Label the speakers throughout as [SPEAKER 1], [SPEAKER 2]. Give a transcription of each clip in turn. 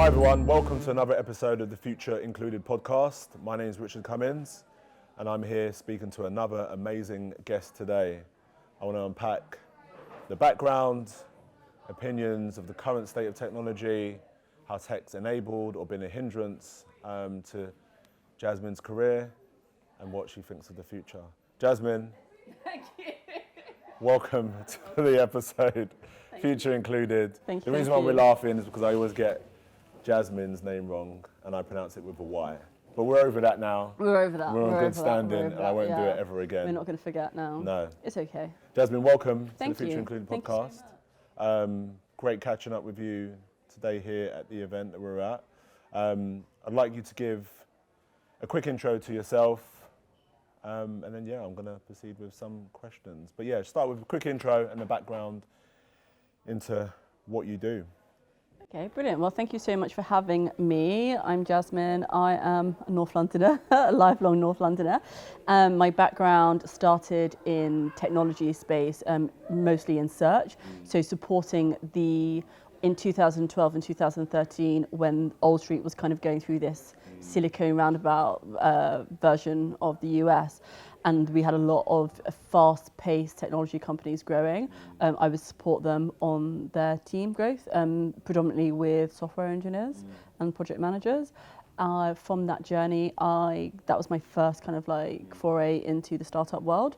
[SPEAKER 1] Hi everyone, welcome to another episode of the Future Included podcast. My name is Richard Cummins and I'm here speaking to another amazing guest today. I want to unpack the background, opinions of the current state of technology, how tech's enabled or been a hindrance to Jasmin's career and what she thinks of the future. Jasmin,
[SPEAKER 2] Thank you.
[SPEAKER 1] welcome to the episode, Future Included.
[SPEAKER 2] Thank
[SPEAKER 1] The
[SPEAKER 2] you.
[SPEAKER 1] reason why we're laughing is because I always get Jasmin's name wrong and I pronounce it with a Y. But we're over that now.
[SPEAKER 2] We're over that.
[SPEAKER 1] We're on good standing
[SPEAKER 2] We're
[SPEAKER 1] and
[SPEAKER 2] over
[SPEAKER 1] I won't
[SPEAKER 2] that,
[SPEAKER 1] do
[SPEAKER 2] yeah.
[SPEAKER 1] it ever again.
[SPEAKER 2] We're not going to forget now.
[SPEAKER 1] No.
[SPEAKER 2] It's okay.
[SPEAKER 1] Jasmin, welcome
[SPEAKER 2] Thank
[SPEAKER 1] to the Future
[SPEAKER 2] you.
[SPEAKER 1] Included
[SPEAKER 2] Thank you
[SPEAKER 1] podcast.
[SPEAKER 2] so
[SPEAKER 1] Great catching up with you today here at the event that we're at. I'd like you to give a quick intro to yourself and then I'm going to proceed with some questions. But yeah, start with a quick intro and the background into what you do.
[SPEAKER 2] Okay, brilliant. Well, thank you so much for having me. I'm Jasmin. I am a North Londoner, a lifelong North Londoner. My background started in technology space, mostly in search. So supporting in 2012 and 2013, when Old Street was kind of going through this Silicon roundabout version of the US, and we had a lot of fast-paced technology companies growing. I would support them on their team growth, predominantly with software engineers and project managers. From that journey, that was my first kind of like foray into the startup world.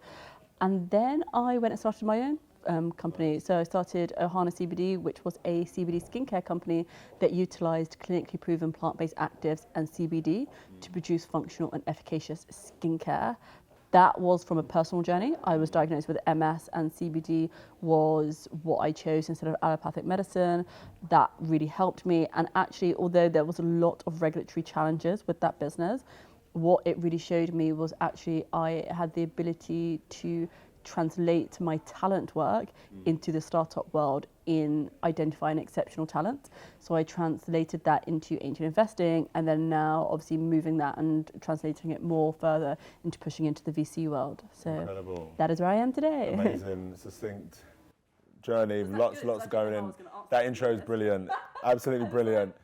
[SPEAKER 2] And then I went and started my own company. So I started Ohana CBD, which was a CBD skincare company that utilized clinically proven plant-based actives and CBD to produce functional and efficacious skincare. That was from a personal journey. I was diagnosed with MS and CBD was what I chose instead of allopathic medicine. That really helped me. And actually, although there was a lot of regulatory challenges with that business, what it really showed me was actually I had the ability to translate my talent work into the startup world in identifying exceptional talent. So I translated that into angel investing and then now obviously moving that and translating it more further into pushing into the VC world. So
[SPEAKER 1] Incredible.
[SPEAKER 2] That is where I am today.
[SPEAKER 1] Amazing, succinct journey, lots going in. That intro is brilliant, absolutely brilliant.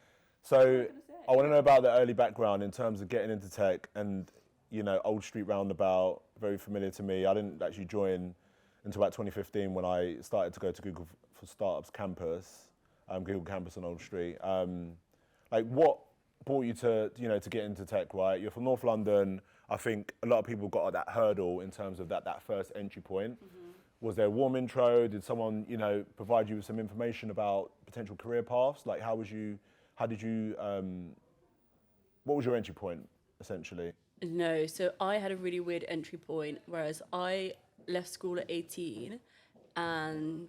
[SPEAKER 1] So I want to know about the early background in terms of getting into tech and, you know, Old Street Roundabout, very familiar to me. I didn't actually join until about 2015 when I started to go to Google for Startups campus, Google campus on Old Street. Like what brought you to get into tech, right? You're from North London. I think a lot of people got that hurdle in terms of that first entry point. Mm-hmm. Was there a warm intro? Did someone, provide you with some information about potential career paths? Like what was your entry point essentially?
[SPEAKER 2] No, so I had a really weird entry point, whereas I left school at 18 and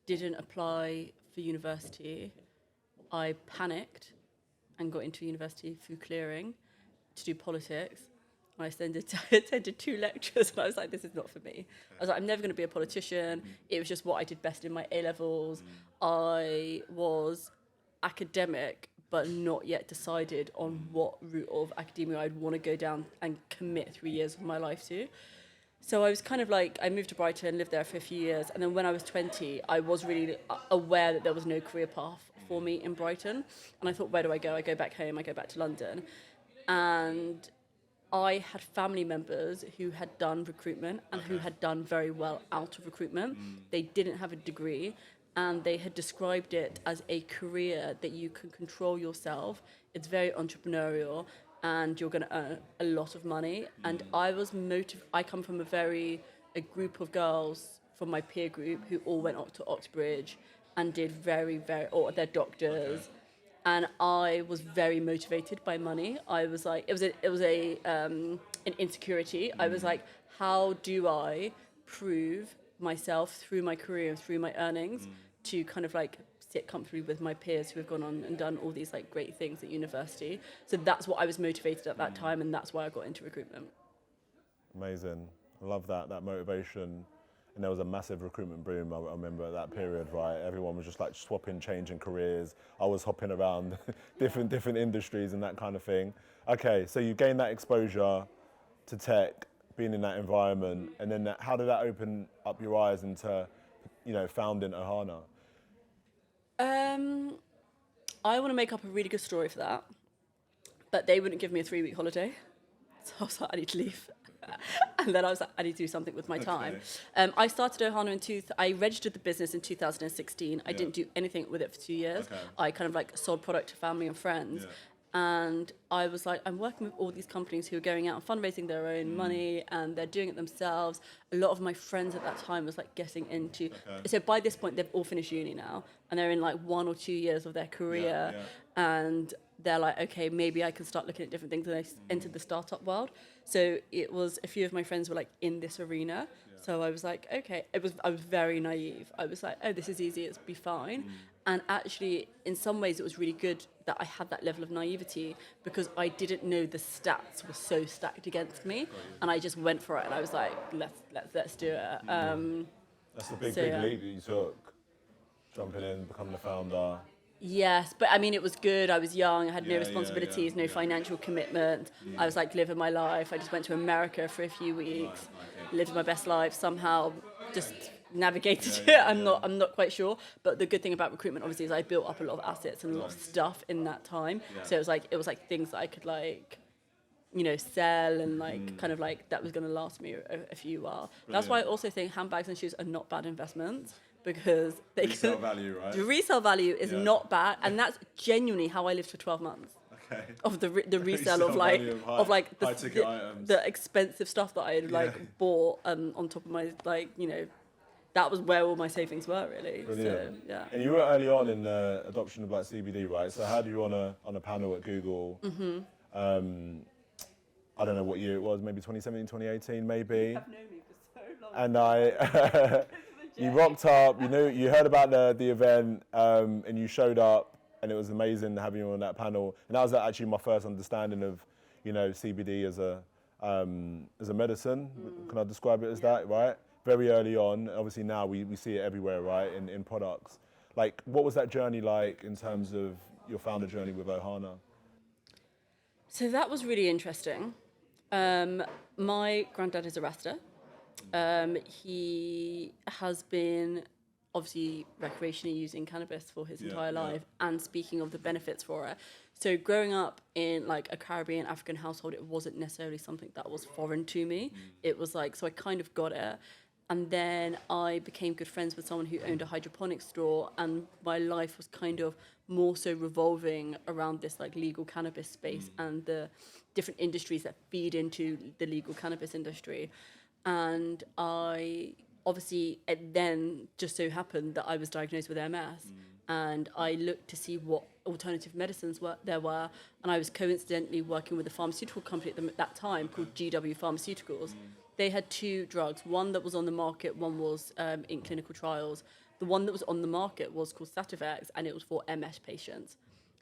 [SPEAKER 2] didn't apply for university. I panicked and got into university through clearing to do politics. I attended 2 lectures and I was like, this is not for me. I was like, I'm never going to be a politician. It was just what I did best in my A-levels. I was academic, but not yet decided on what route of academia I'd want to go down and commit 3 years of my life to. So I was kind of like, I moved to Brighton, lived there for a few years, and then when I was 20, I was really aware that there was no career path for me in Brighton. And I thought, where do I go? I go back home, I go back to London. And I had family members who had done recruitment and who had done very well out of recruitment. They didn't have a degree, and they had described it as a career that you can control yourself. It's very entrepreneurial and you're going to earn a lot of money. And I was I come from a group of girls from my peer group who all went up to Oxbridge and did or they're doctors. And I was very motivated by money. I was like, it was an insecurity. I was like, how do I prove myself through my career and through my earnings to kind of like sit comfortably with my peers who have gone on and done all these like great things at university. So that's what I was motivated at that time, and that's why I got into recruitment.
[SPEAKER 1] Amazing. I love that motivation. And there was a massive recruitment boom, I remember at that period, right? Everyone was just like swapping, changing careers. I was hopping around different industries and that kind of thing. Okay, so you gained that exposure to tech, being in that environment, and then how did that open up your eyes into, founding Ohana?
[SPEAKER 2] I want to make up a really good story for that, but they wouldn't give me a 3-week holiday. So I was like, I need to leave. And then I was like, I need to do something with my time. I started Ohana I registered the business in 2016. I didn't do anything with it for 2 years. I kind of like sold product to family and friends. And I was like, I'm working with all these companies who are going out and fundraising their own money, and they're doing it themselves. A lot of my friends at that time was like getting into, so by this point they've all finished uni now, and they're in like 1 or 2 years of their career, and they're like, okay, maybe I can start looking at different things, and I entered the startup world. So it was, a few of my friends were like in this arena. So I was like, okay, I was very naive. I was like, oh, this is easy, it'll be fine. And actually, in some ways, it was really good that I had that level of naivety, because I didn't know the stats were so stacked against me, and I just went for it. And I was like, let's do it.
[SPEAKER 1] That's the big leap that you took, jumping in, becoming the founder.
[SPEAKER 2] Yes, but I mean, it was good. I was young. I had no responsibilities, no financial commitment. I was like living my life. I just went to America for a few weeks, lived my best life. Somehow, just navigated it. I'm not quite sure. But the good thing about recruitment, obviously, is I built up a lot of assets and a lot of stuff in that time. So it was like things that I could like, you know, sell, and like kind of like that was going to last me a few while. That's why I also think handbags and shoes are not bad investments, because they
[SPEAKER 1] resale value, right?
[SPEAKER 2] The resale value is not bad, and that's genuinely how I lived for 12 months. Of the resale of like the expensive stuff that I had like bought on top of my, like, you know, that was where all my savings were, really.
[SPEAKER 1] Brilliant.
[SPEAKER 2] So, yeah.
[SPEAKER 1] And you were early on in the adoption of like CBD, right? So had you on a panel at Google. I don't know what year it was, maybe 2017, 2018, maybe.
[SPEAKER 2] You have known me for so long.
[SPEAKER 1] And you rocked up, you heard about the event, and you showed up, and it was amazing having you on that panel. And that was actually my first understanding of, you know, CBD as a medicine. Can I describe it as that, right? Very early on. Obviously now we see it everywhere, right, in products. Like, what was that journey like in terms of your founder journey with Ohana?
[SPEAKER 2] So that was really interesting. My granddad is a Rasta. He has been obviously recreationally using cannabis for his entire life, and speaking of the benefits for it. So growing up in like a Caribbean African household, it wasn't necessarily something that was foreign to me. It was like, so I kind of got it. And then I became good friends with someone who owned a hydroponics store, and my life was kind of more so revolving around this like legal cannabis space and the different industries that feed into the legal cannabis industry. And I obviously, it then just so happened that I was diagnosed with MS, and I looked to see what alternative medicines there were, and I was coincidentally working with a pharmaceutical company at that time called GW Pharmaceuticals. They had 2 drugs, one that was on the market, one was in clinical trials. The one that was on the market was called Sativex, and it was for MS patients.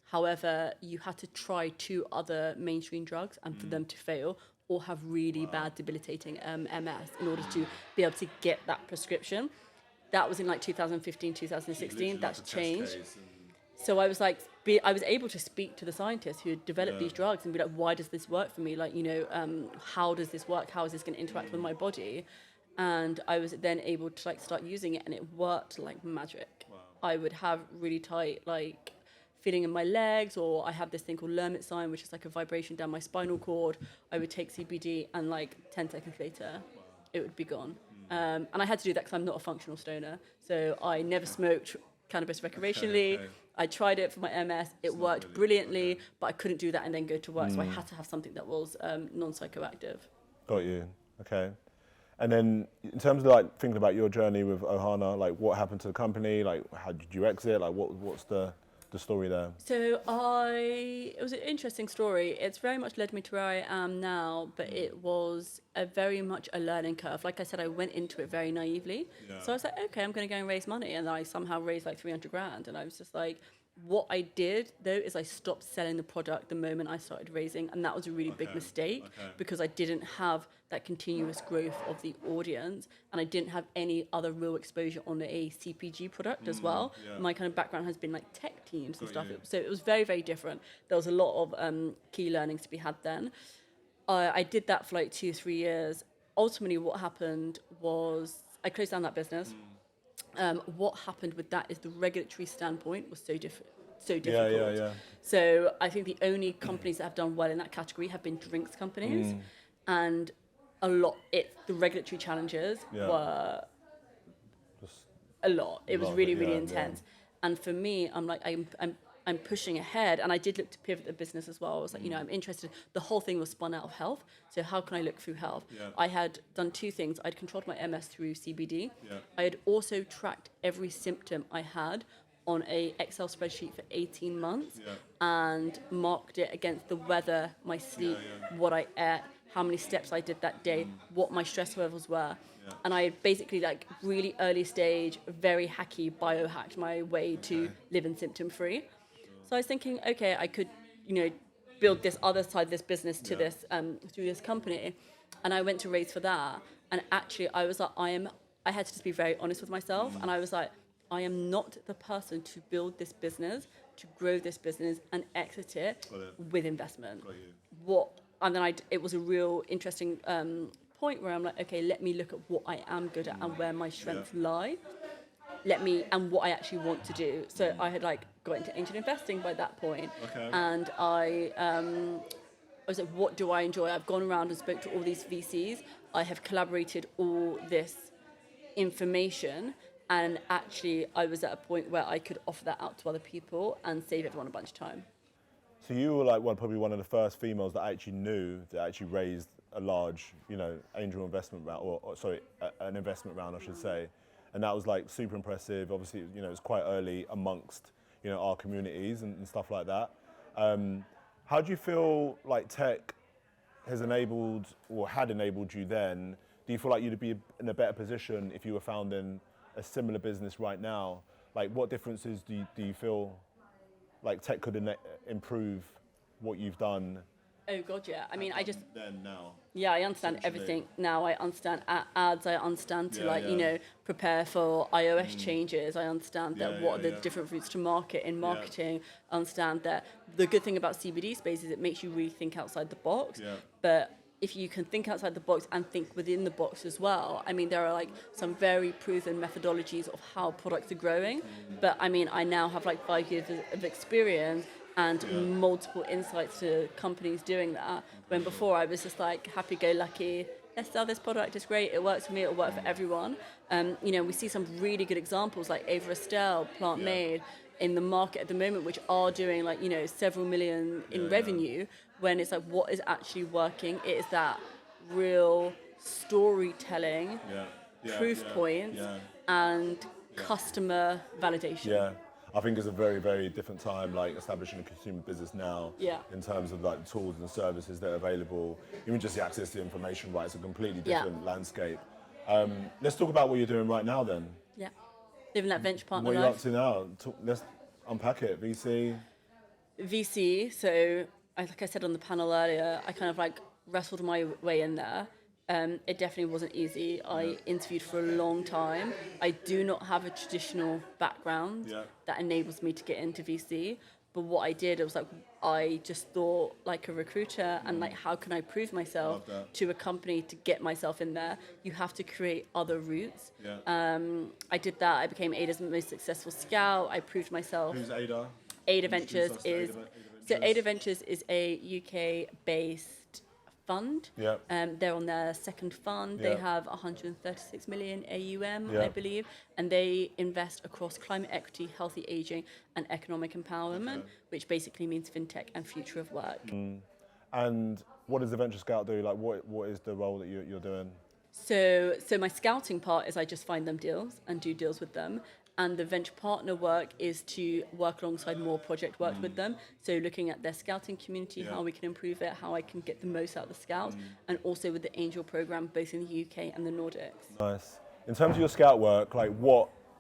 [SPEAKER 2] However, you had to try 2 other mainstream drugs, and for them to fail or have really bad debilitating MS in order to be able to get that prescription. That was in like 2015, 2016. That's changed. So I was like, I was able to speak to the scientists who had developed these drugs and be like, why does this work for me? Like, you know, how does this work? How is this going to interact with my body? And I was then able to like start using it, and it worked like magic. I would have really tight like feeling in my legs, or I have this thing called Lermit sign, which is like a vibration down my spinal cord. I would take CBD, and like 10 seconds later, it would be gone. And I had to do that because I'm not a functional stoner. So I never smoked cannabis recreationally. I tried it for my MS. It worked brilliantly, but I couldn't do that and then go to work. So I had to have something that was non-psychoactive.
[SPEAKER 1] Got you. Okay. And then in terms of like thinking about your journey with Ohana, like what happened to the company? Like how did you exit? Like what's the story there?
[SPEAKER 2] So it was an interesting story. It's very much led me to where I am now, but it was very much a learning curve. Like I said, I went into it very naively. So I was like, okay, I'm going to go and raise money. And I somehow raised like 300 grand. And I was just like, what I did though is I stopped selling the product the moment I started raising, and that was a really big mistake because I didn't have that continuous growth of the audience, and I didn't have any other real exposure on a CPG product as well. My kind of background has been like tech teams and stuff, so it was very, very different. There was a lot of key learnings to be had then. I did that for like 2-3 years. Ultimately, what happened was I closed down that business. What happened with that is the regulatory standpoint was so so difficult.
[SPEAKER 1] Yeah.
[SPEAKER 2] So I think the only companies that have done well in that category have been drinks companies, and the regulatory challenges were
[SPEAKER 1] Just
[SPEAKER 2] a lot. It was really, really
[SPEAKER 1] yeah.
[SPEAKER 2] intense. And for me, I'm like, I'm pushing ahead. And I did look to pivot the business as well. I was like, you know, I'm interested. The whole thing was spun out of health. So how can I look through health?
[SPEAKER 1] Yeah.
[SPEAKER 2] I had done two things. I'd controlled my MS through CBD.
[SPEAKER 1] Yeah.
[SPEAKER 2] I had also tracked every symptom I had on a Excel spreadsheet for 18 months and marked it against the weather, my sleep, what I ate, how many steps I did that day, what my stress levels were. And I basically, like, really early stage, very hacky biohacked my way to living symptom free. So I was thinking, okay, I could, you know, build this other side of this business to this through this company. And I went to raise for that. And actually I was like, I had to just be very honest with myself. And I was like, I am not the person to build this business, to grow this business and exit it with investment. And then it was a real interesting point where I'm like, okay, let me look at what I am good at and where my strengths lie. And what I actually want to do. So I had like got into angel investing by that point. And I was like, what do I enjoy? I've gone around and spoke to all these VCs. I have collaborated all this information. And actually, I was at a point where I could offer that out to other people and save everyone a bunch of time.
[SPEAKER 1] So you were like probably one of the first females that I actually knew that actually raised a large, you know, angel investment round, an investment round, I should say. And that was like super impressive. Obviously, you know, it's quite early amongst, you know, our communities and stuff like that. How do you feel like tech has enabled or had enabled you then? Do you feel like you'd be in a better position if you were founding a similar business right now? Like, what differences do you feel like tech could improve what you've done?
[SPEAKER 2] Oh God, yeah. I mean,
[SPEAKER 1] now.
[SPEAKER 2] Yeah, I understand everything now. I understand ads. I understand you know, prepare for iOS changes. I understand what are the different routes to market in marketing. I understand that the good thing about CBD space is it makes you really think outside the box. But if you can think outside the box and think within the box as well, I mean, there are like some very proven methodologies of how products are growing. But I mean, I now have like 5 years of experience and multiple insights to companies doing that. When before I was just like happy-go-lucky, let's sell this product, it's great, it works for me, it'll work for everyone. You know, we see some really good examples like Ava Estelle, Plant Made, in the market at the moment, which are doing like, you know, several million in revenue, when it's like, what is actually working? It is that real storytelling, proof points, and customer validation.
[SPEAKER 1] Yeah. I think it's a very, very different time, like establishing a consumer business now, in terms of like tools and services that are available, even just the access to information, right? It's a completely different landscape. Let's talk about what you're doing right now then.
[SPEAKER 2] Yeah, living that venture partner
[SPEAKER 1] life. What are you
[SPEAKER 2] life.
[SPEAKER 1] up to now? Let's unpack it.
[SPEAKER 2] VC, so like I said on the panel earlier, I kind of like wrestled my way in there. It definitely wasn't easy. I interviewed for a long time. I do not have a traditional background that enables me to get into VC. But what I did, was like, I just thought like a recruiter and like, how can I prove myself to a company to get myself in there? You have to create other routes. I did that. I became Ada's most successful scout. I proved myself.
[SPEAKER 1] Who's Ada?
[SPEAKER 2] Ada Ventures is a UK-based fund. They're on their second fund. They have 136 million AUM, I believe, and they invest across climate equity, healthy aging, and economic empowerment, which basically means fintech and future of work.
[SPEAKER 1] And what does the Venture Scout do? Like, what is the role that you're doing?
[SPEAKER 2] So my scouting part is I just find them deals and do deals with them. And the venture partner work is to work alongside more project work with them. So looking at their scouting community, how we can improve it, how I can get the most out of the scouts, and also with the angel program, both in the UK and the Nordics.
[SPEAKER 1] Nice. In terms of your scout work, like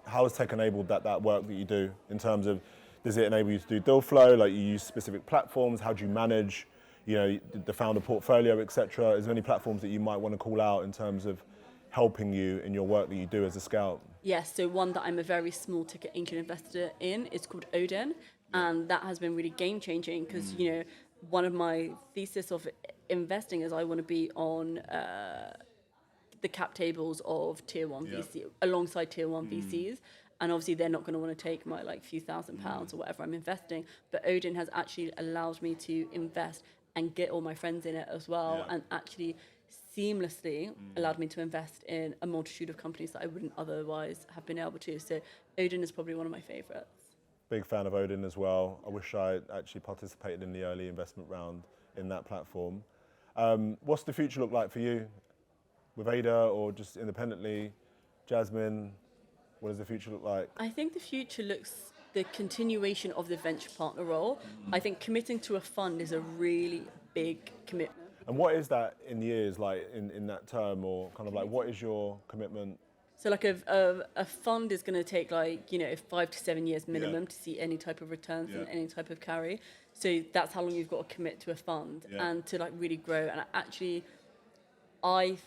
[SPEAKER 1] how has tech enabled that work that you do? In terms of, does it enable you to do deal flow? Like, you use specific platforms? How do you manage, you know, the founder portfolio, etc.? Is there any platforms that you might want to call out in terms of helping you in your work that you do as a scout?
[SPEAKER 2] Yes, so one that I'm a very small ticket angel investor in is called Odin, and that has been really game changing because, you know, one of my thesis of investing is I want to be on the cap tables of tier one VC alongside tier one VCs. And obviously they're not going to want to take my like few £1,000s or whatever I'm investing. But Odin has actually allowed me to invest and get all my friends in it as well, and actually seamlessly allowed me to invest in a multitude of companies that I wouldn't otherwise have been able to. So Odin is probably one of my favorites.
[SPEAKER 1] Big fan of Odin as well. I wish I actually participated in the early investment round in that platform. What's the future look like for you with Ada or just independently? Jasmin, what does the future look like?
[SPEAKER 2] I think the future looks the continuation of the venture partner role. I think committing to a fund is a really big commitment.
[SPEAKER 1] And what is that in years, like in that term, or kind of like what is your commitment?
[SPEAKER 2] So like a fund is going to take like, 5 to 7 years minimum to see any type of returns and any type of carry. So that's how long you've got to commit to a fund and to like really grow. And actually, I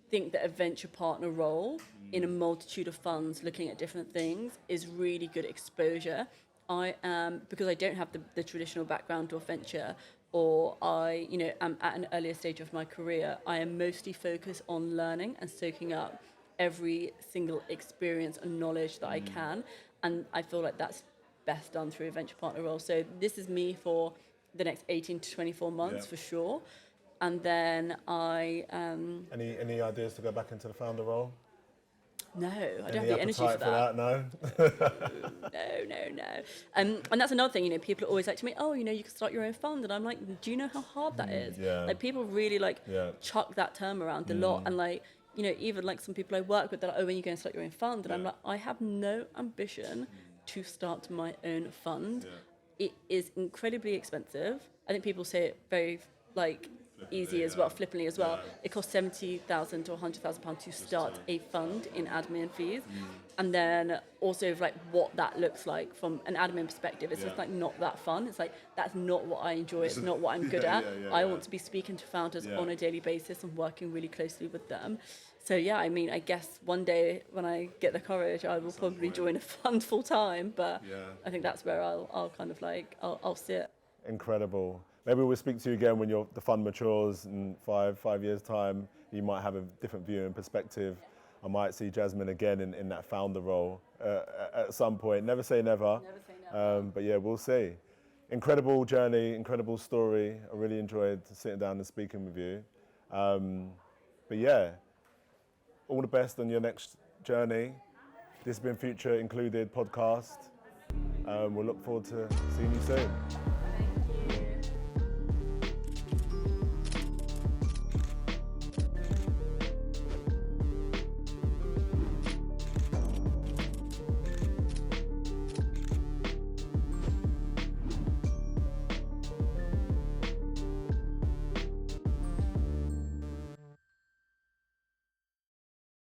[SPEAKER 2] think that a venture partner role in a multitude of funds looking at different things is really good exposure. Because I don't have the traditional background of venture, or I, am at an earlier stage of my career, I am mostly focused on learning and soaking up every single experience and knowledge that I can. And I feel like that's best done through a venture partner role. So this is me for the next 18 to 24 months for sure. And then I...
[SPEAKER 1] Any ideas to go back into the founder role?
[SPEAKER 2] No, I don't have the energy for that.
[SPEAKER 1] No?
[SPEAKER 2] No. And that's another thing, people are always like to me, oh, you can start your own fund. And I'm like, do you know how hard that is?
[SPEAKER 1] Yeah.
[SPEAKER 2] Like people really chuck that term around a lot. And like, even like some people I work with, they're like, oh, when you go and start your own fund? And I'm like, I have no ambition to start my own fund. It is incredibly expensive. I think people say it very easy as well, flippantly as well. It costs £70,000 to £100,000 to start a fund in admin fees, and then also like what that looks like from an admin perspective. It's just like not that fun. It's like that's not what I enjoy. It's not what I'm good at. I want to be speaking to founders on a daily basis and working really closely with them. So I guess one day when I get the courage, I will probably join a fund full time. But I think that's where I'll kind of I'll sit.
[SPEAKER 1] Incredible. Maybe we'll speak to you again when the fund matures in five years' time. You might have a different view and perspective. I might see Jasmin again in that founder role at some point. Never say never.
[SPEAKER 2] Never say never.
[SPEAKER 1] But yeah, we'll see. Incredible journey, incredible story. I really enjoyed sitting down and speaking with you. But yeah, all the best on your next journey. This has been Future Included podcast. We'll look forward to seeing you soon.